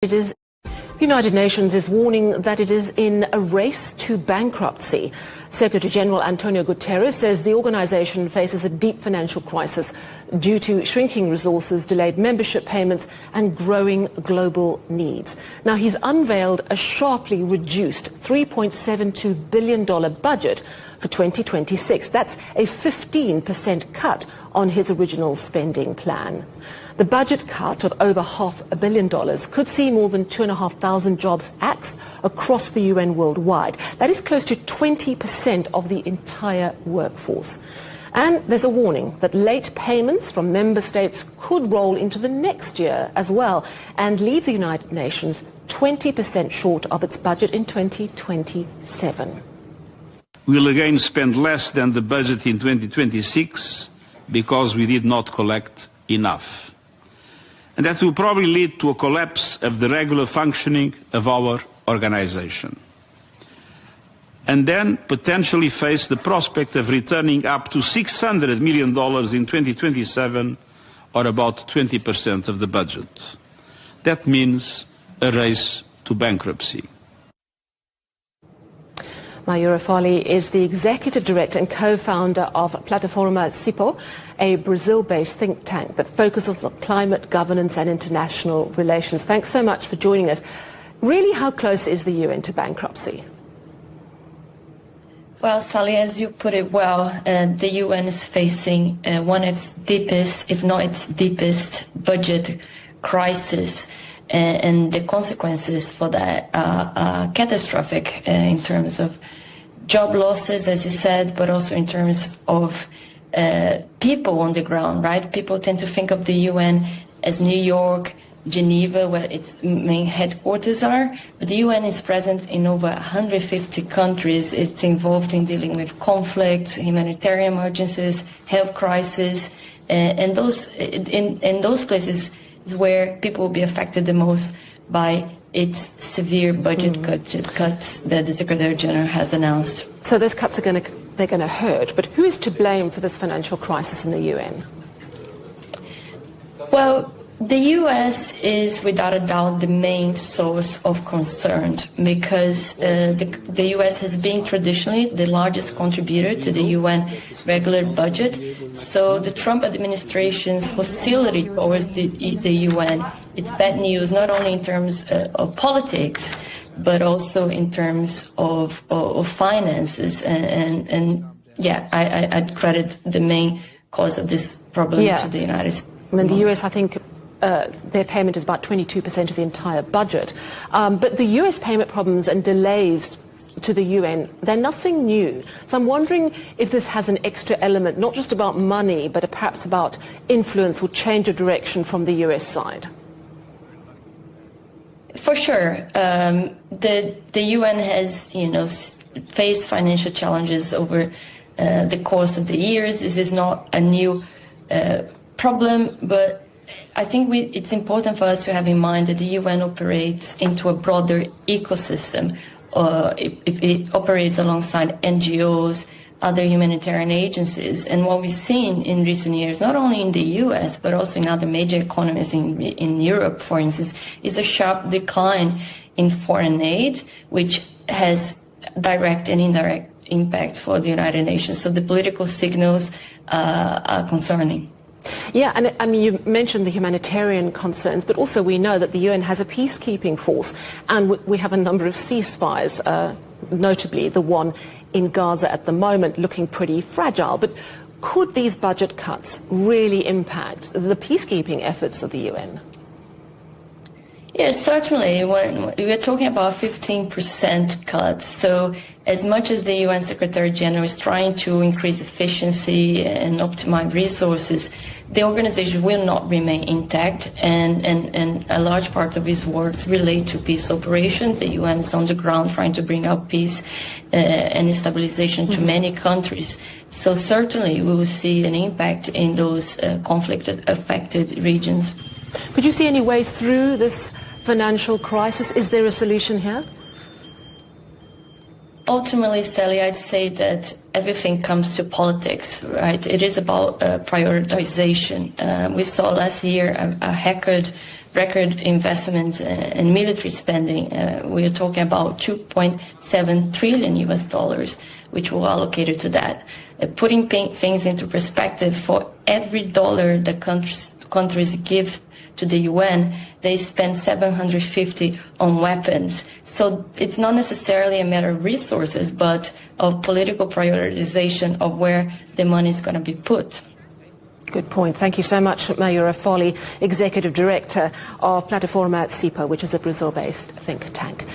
The United Nations is warning that it is in a race to bankruptcy. Secretary-General António Guterres says the organization faces a deep financial crisis due to shrinking resources, delayed membership payments and growing global needs. Now, he's unveiled a sharply reduced $3.72 billion budget for 2026. That's a 15% cut on his original spending plan. The budget cut of over $500 million could see more than 2,500 jobs axed across the UN worldwide. That is close to 20% of the entire workforce. And there's a warning that late payments from member states could roll into the next year as well and leave the United Nations 20% short of its budget in 2027. We'll again spend less than the budget in 2026 because we did not collect enough. And that will probably lead to a collapse of the regular functioning of our organization. And then potentially face the prospect of returning up to $600 million in 2027, or about 20% of the budget. That means a race to bankruptcy. Maiara Folly is the executive director and co-founder of Plataforma CIPÓ, a Brazil-based think tank that focuses on climate governance and international relations. Thanks so much for joining us. Really, how close is the UN to bankruptcy? Well, Sally, as you put it well, the UN is facing one of its deepest, if not its deepest, budget crisis. And the consequences for that are catastrophic in terms of job losses, as you said, but also in terms of people on the ground, right? People tend to think of the UN as New York, Geneva, where its main headquarters are, but the UN is present in over 150 countries. It's involved in dealing with conflict, humanitarian emergencies, health crises, and those places is where people will be affected the most by its severe budget cuts that the Secretary-General has announced. So those cuts are going to hurt, but who is to blame for this financial crisis in the UN? Well, the US is without a doubt the main source of concern because the US has been traditionally the largest contributor to the UN regular budget. So the Trump administration's hostility towards the UN, it's bad news not only in terms of politics, but also in terms of finances. And yeah, I'd credit the main cause of this problem to the United States. I mean, the US, I think, their payment is about 22% of the entire budget. But the US payment problems and delays to the UN, they're nothing new. So I'm wondering if this has an extra element, not just about money, but perhaps about influence or change of direction from the US side. For sure. The UN has, faced financial challenges over the course of the years. This is not a new problem, but I think it's important for us to have in mind that the UN operates into a broader ecosystem. It operates alongside NGOs, other humanitarian agencies. And what we've seen in recent years, not only in the US, but also in other major economies in Europe, for instance, is a sharp decline in foreign aid, which has direct and indirect impact for the United Nations. So the political signals are concerning. Yeah, and I mean, you mentioned the humanitarian concerns, but also we know that the UN has a peacekeeping force, and we have a number of ceasefires, notably the one in Gaza at the moment, looking pretty fragile. But could these budget cuts really impact the peacekeeping efforts of the UN? Yes, certainly. When we're talking about 15% cuts, so as much as the UN Secretary-General is trying to increase efficiency and optimize resources, the organization will not remain intact, and a large part of its work relate to peace operations. The UN is on the ground trying to bring out peace and stabilization to many countries. So certainly we will see an impact in those conflict-affected regions. Could you see any way through this financial crisis? Is there a solution here? Ultimately, Sally, I'd say that everything comes to politics, right? It is about prioritization. We saw last year a record record investments in military spending. We're talking about 2.7 trillion US dollars, which were allocated to that. Putting things into perspective, for every dollar the countries give to the UN, they spend 750 on weapons. So it's not necessarily a matter of resources, but of political prioritization of where the money is going to be put. Good point. Thank you so much, Maiara Folly, Executive Director of Plataforma CIPÓ, which is a Brazil-based think tank.